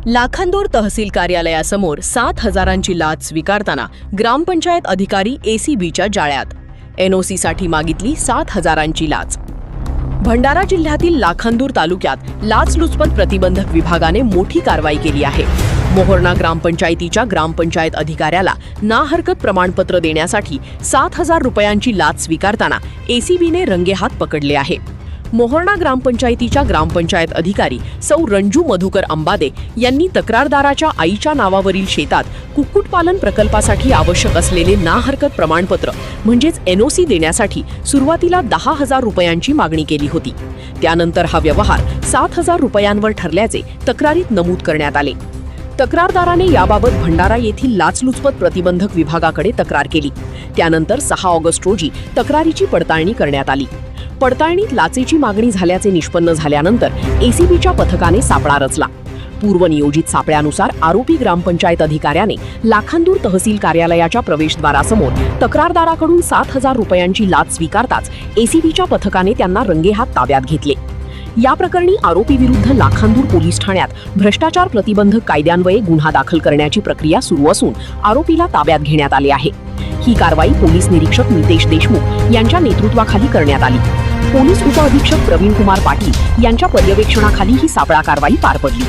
लाखांदूर तहसील कार्यालयासमोर 7,000ची लाच स्वीकारताना ग्रामपंचायत अधिकारी एसीबीच्या जाळ्यात. एनओसीसाठी मागितली 7,000ची लाच. भंडारा जिल्ह्यातील लाखांदूर तालुक्यात लाचलुचपत प्रतिबंधक विभागाने मोठी कारवाई केली आहे. मोहोर्णा ग्रामपंचायतीच्या ग्रामपंचायत अधिकाऱ्याला ना हरकत प्रमाणपत्र देण्यासाठी 7,000 रुपयांची लाच स्वीकारताना एसीबीने रंगेहात पकडले आहे. मोहोर्णा ग्रामपंचायतीच्या ग्रामपंचायत अधिकारी सौ रंजू मधुकर अंबादे यांनी तक्रारदाराच्या आईच्या नावावरील शेतात कुक्कुटपालन प्रकल्पासाठी आवश्यक असलेले ना हरकत प्रमाणपत्र म्हणजेच एनओसी देण्यासाठी सुरुवातीला 10,000 रुपयांची मागणी केली होती. त्यानंतर हा व्यवहार 7,000 रुपयांवर ठरल्याचे तक्रारीत नमूद करण्यात आले. तक्रारदाराने याबाबत भंडारा येथील लाचलुचपत प्रतिबंधक विभागाकडे तक्रार केली. त्यानंतर 6 ऑगस्ट रोजी तक्रारीची पडताळणी करण्यात आली. पडताळणीत लाचेची मागणी झाल्याचे निष्पन्न झाल्यानंतर एसीबीच्या पथकाने सापळा रचला. पूर्वनियोजित सापळ्यानुसार आरोपी ग्रामपंचायत अधिकाऱ्याने लाखांदूर तहसील कार्यालयाच्या प्रवेशद्वारासमोर तक्रारदाराकडून 7,000 रुपयांची लाच स्वीकारताच एसीबीच्या पथकाने त्यांना रंगेहात ताब्यात घेतले. या प्रकरणी आरोपी विरुद्ध लाखांदूर पोलीस ठाण्यात भ्रष्टाचार प्रतिबंधक कायद्यान्वये गुन्हा दाखल करण्याची प्रक्रिया सुरू असून आरोपीला ताब्यात घेण्यात आले आहे. ही कारवाई पोलीस निरीक्षक नितेश देशमुख यांच्या नेतृत्वाखाली करण्यात आली. पोलीस उपअधीक्षक प्रवीण कुमार पाटील यांच्या पर्यवेक्षणाखाली ही सापळा कारवाई पार पडली.